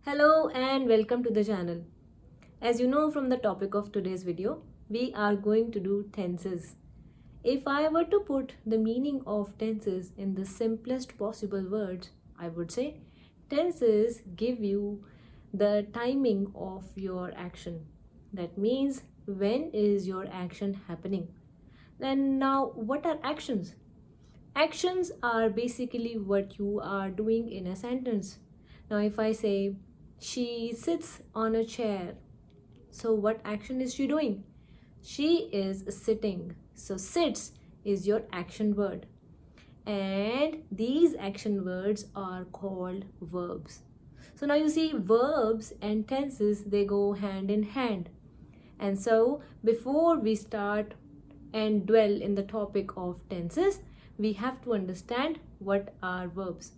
Hello and welcome to the channel. As you know from the topic of today's video, we are going to do tenses. If I were to put the meaning of tenses in the simplest possible words, I would say tenses give you the timing of your action. That means when is your action happening? Then now what are actions? Actions are basically what you are doing in a sentence. Now, if I say she sits on a chair, so what action is she doing? She is sitting. So, sits is your action word. And these action words are called verbs. So, now you see verbs and tenses, they go hand in hand. And so, before we start and dwell in the topic of tenses, we have to understand what are verbs.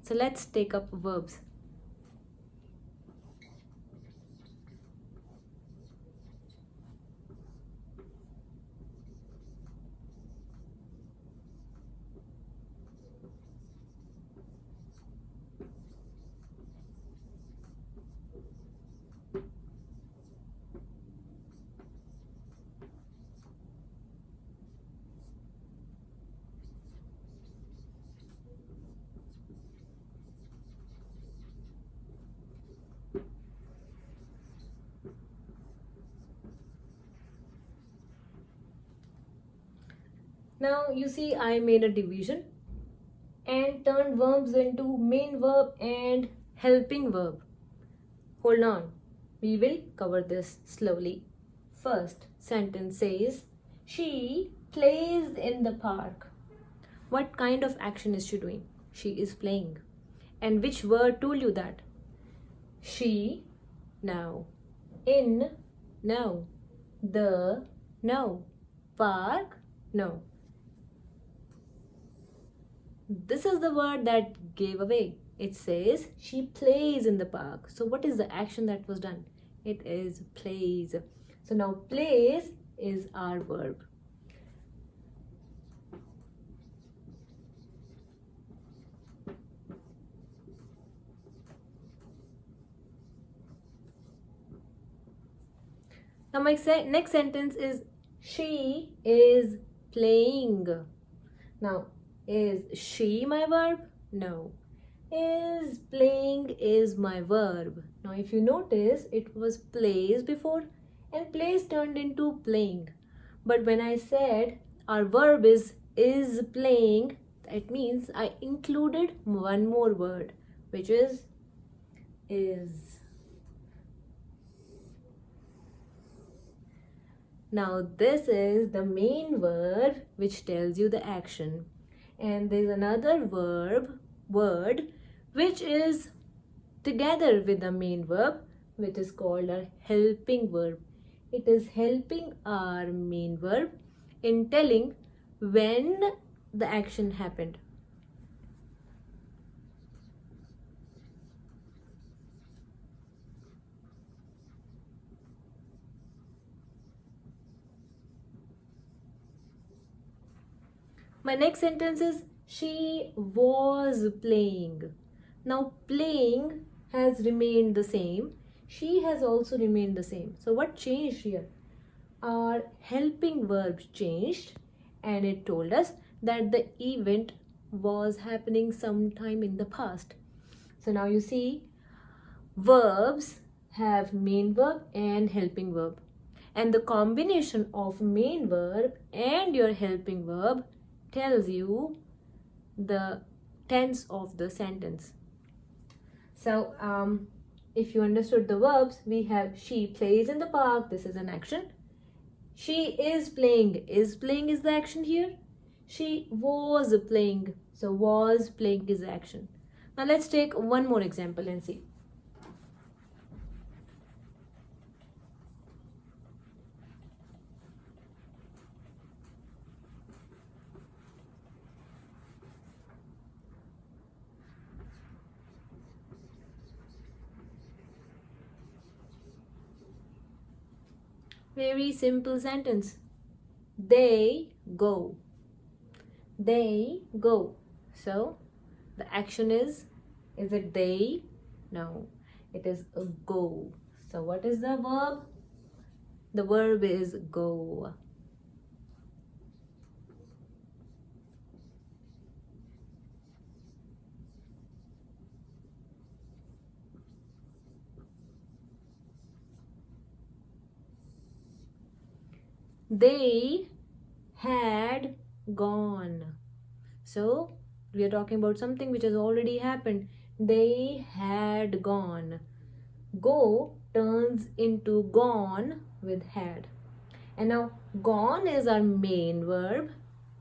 So let's take up verbs. Now you see I made a division and turned verbs into main verb and helping verb. Hold on, we will cover this slowly. First sentence says, she plays in the park. What kind of action is she doing? She is playing. And which word told you that? She, now. In, no. The, no. Park, no. This is the word that gave away. It says she plays in the park. So what is the action that was done? It is plays. So now plays is our verb. Now my next sentence is she is playing. Now is she my verb? No. Is playing is my verb. Now if you notice, it was plays before and plays turned into playing. But when I said our verb is playing, that means I included one more word, which is. Now this is the main verb which tells you the action. And there is another word which is together with the main verb, which is called a helping verb. It is helping our main verb in telling when the action happened. My next sentence is she was playing. Now playing has remained the same. She has also remained the same. So what changed here? Our helping verb changed and it told us that the event was happening sometime in the past. So now you see verbs have main verb and helping verb. And the combination of main verb and your helping verb tells you the tense of the sentence. So if you understood the verbs, we have she plays in the park. This is an action. She is playing. Is playing is the action here. She was playing. So was playing is the action. Now let's take one more example and see. Very simple sentence. They go. They go. So the action is it they? No. It is a go. So what is the verb? The verb is go. They had gone. So we are talking about something which has already happened. They had gone. Go turns into gone with had. And now gone is our main verb.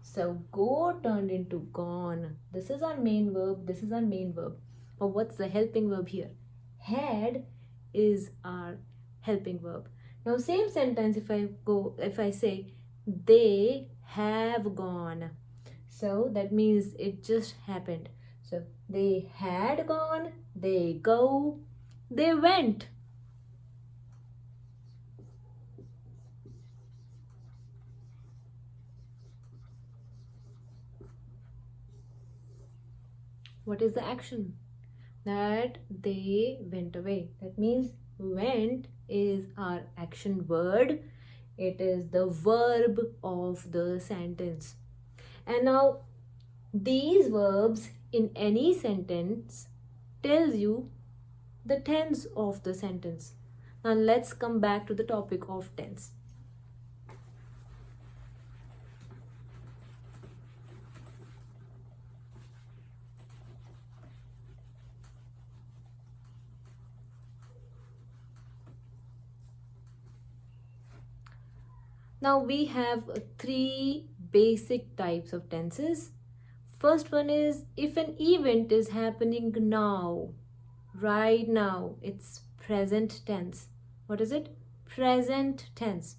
So go turned into gone. This is our main verb. This is our main verb. But what's the helping verb here? Had is our helping verb. Now same sentence if I say they have gone. So that means it just happened. So they had gone, they go, they went. What is the action? That they went away. That means went is our action word. It is the verb of the sentence. And now these verbs in any sentence tells you the tense of the sentence. Now let's come back to the topic of tense. Now we have three basic types of tenses. First one is if an event is happening now, right now, it's present tense. What is it? Present tense.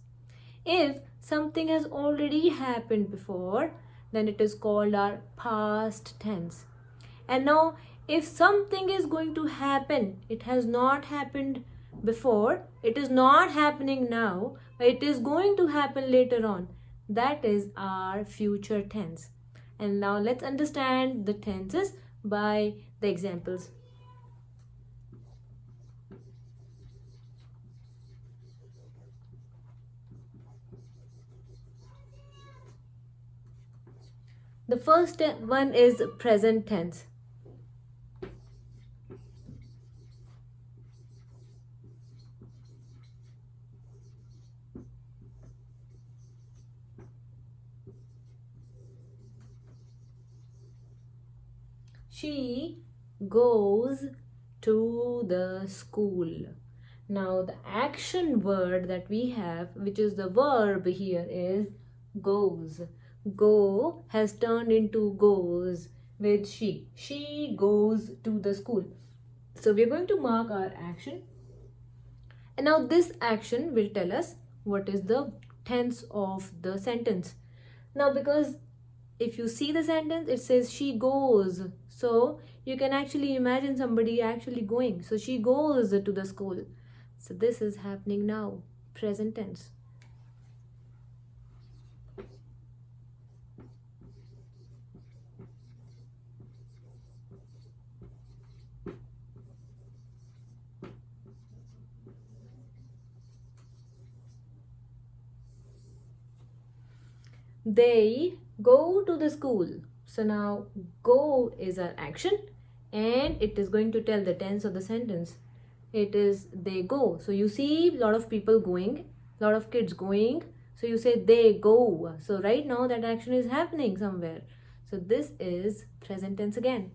If something has already happened before, then it is called our past tense. And now if something is going to happen, it has not happened before, it is not happening now, but it is going to happen later on, that is our future tense. And now let's understand the tenses by the examples. The first one is present tense. She goes to the school. Now the action word that we have, which is the verb here, is goes. Go has turned into goes with she. She goes to the school. So we are going to mark our action. And now this action will tell us what is the tense of the sentence. Now because if you see the sentence, it says she goes. So you can actually imagine somebody actually going. So she goes to the school. So this is happening now, present tense. They go to the school. So now go is our action and it is going to tell the tense of the sentence. It is they go. So you see a lot of people going, a lot of kids going. So you say they go. So right now that action is happening somewhere. So this is present tense again.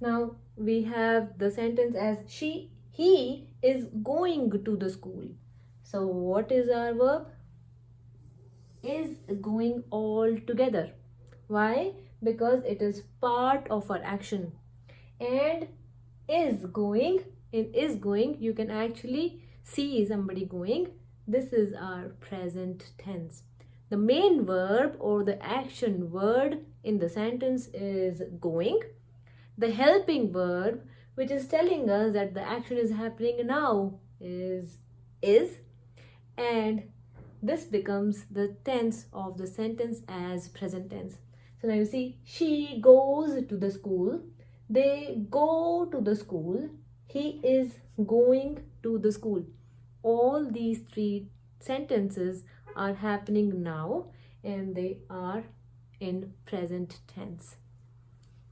Now we have the sentence as he is going to the school. So what is our verb? Is going all together. Why? Because it is part of our action. And is going, in is going, you can actually see somebody going. This is our present tense. The main verb or the action word in the sentence is going. The helping verb, which is telling us that the action is happening now, is, and this becomes the tense of the sentence as present tense. So now you see, she goes to the school, they go to the school, he is going to the school. All these three sentences are happening now and they are in present tense.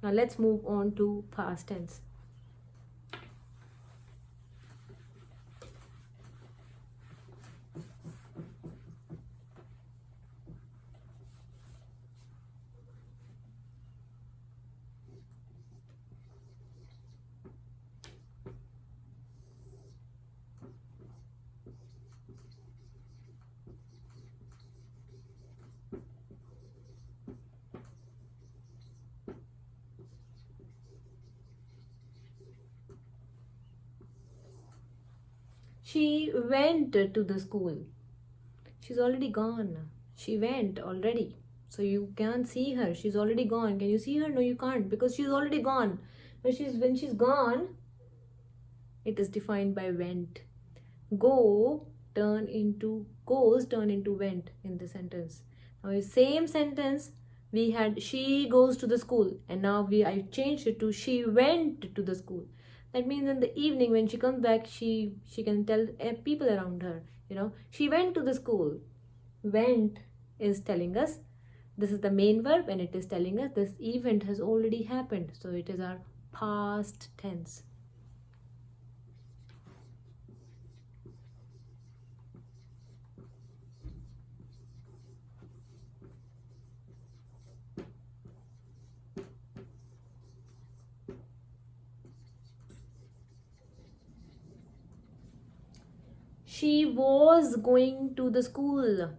Now let's move on to past tense. She went to the school. She's already gone. She went already. So you can't see her. She's already gone. Can you see her? No, you can't, because she's already gone. When she's gone, it is defined by went. Goes turn into went in the sentence. Now the same sentence we had, she goes to the school, and now I changed it to she went to the school. That means in the evening when she comes back, she can tell people around her, she went to the school. Went is telling us, this is the main verb, and it is telling us this event has already happened, so it is our past tense. She was going to the school.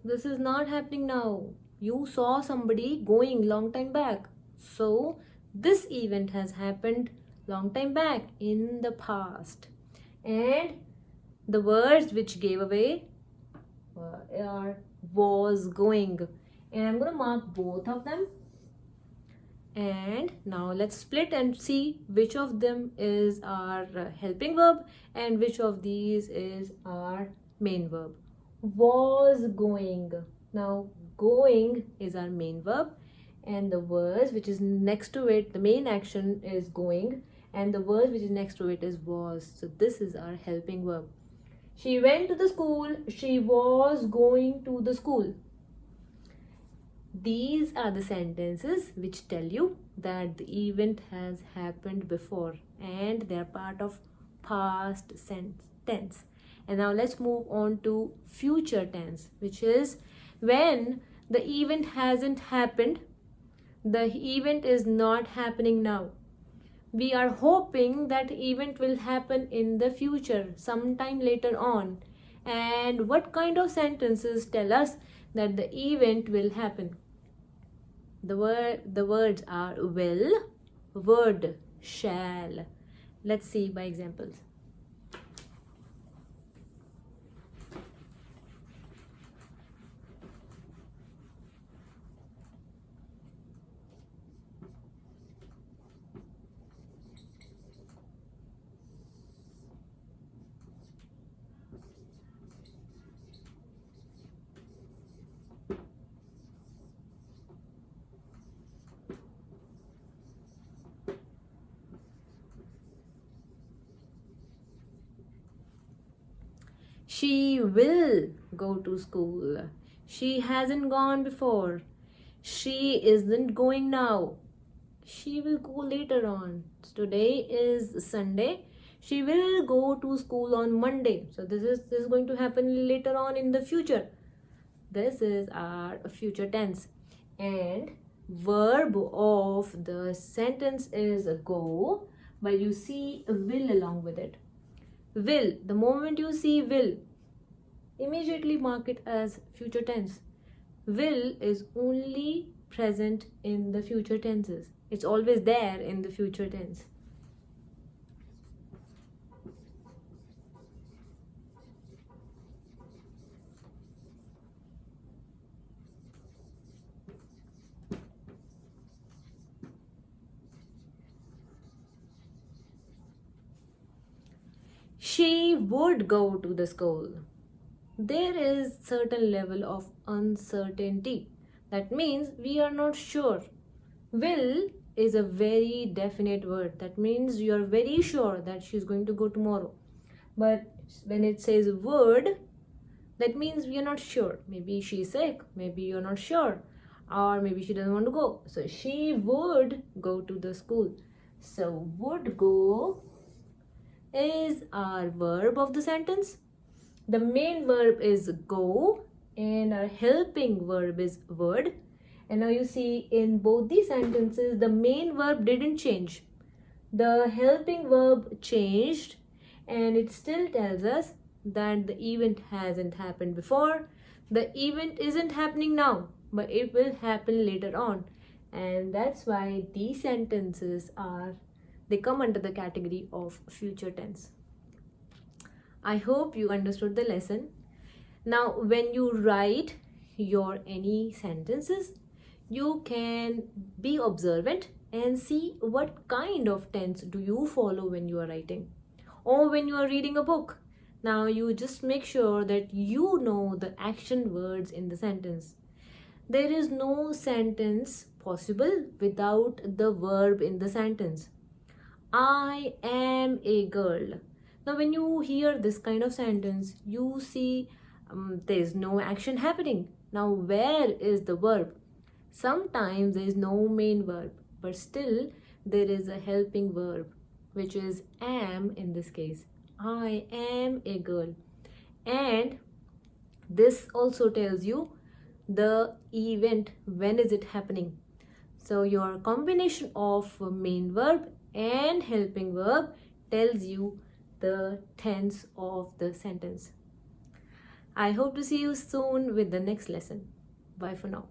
This is not happening now. You saw somebody going long time back. So this event has happened long time back in the past. And the words which gave away are was going. And I'm going to mark both of them. And now let's split and see which of them is our helping verb and which of these is our main verb. Was going. Now going is our main verb, and the was which is next to it, the main action is going, and the was which is next to it is was. So this is our helping verb. She went to the school. She was going to the school. These are the sentences which tell you that the event has happened before and they are part of past tense. And now let's move on to future tense, which is when the event hasn't happened, the event is not happening now. We are hoping that event will happen in the future, sometime later on. And what kind of sentences tell us that the event will happen? The words are will, would, shall. Let's see by examples. She will go to school. She hasn't gone before. She isn't going now. She will go later on. Today is Sunday. She will go to school on Monday. So this is going to happen later on in the future. This is our future tense. And verb of the sentence is go, but you see will along with it. Will, the moment you see will, immediately mark it as future tense. Will is only present in the future tenses. It's always there in the future tense. She would go to the school. There is certain level of uncertainty. That means we are not sure. Will is a very definite word. That means you are very sure that she's going to go tomorrow. But when it says would, that means we are not sure. Maybe she's sick, maybe you're not sure, or maybe she doesn't want to go. So she would go to the school. So would go is our verb of the sentence. The main verb is go and our helping verb is would. And now you see in both these sentences the main verb didn't change. The helping verb changed, and it still tells us that the event hasn't happened before. The event isn't happening now, but it will happen later on. And that's why these sentences they come under the category of future tense. I hope you understood the lesson. Now, when you write your any sentences, you can be observant and see what kind of tense do you follow when you are writing or when you are reading a book. Now you just make sure that you know the action words in the sentence. There is no sentence possible without the verb in the sentence. I am a girl. Now when you hear this kind of sentence, you see there is no action happening. Now where is the verb? Sometimes there is no main verb, but still there is a helping verb, which is am in this case. I am a girl. And this also tells you the event, when is it happening. So your combination of main verb and helping verb tells you the tense of the sentence. I hope to see you soon with the next lesson. Bye for now.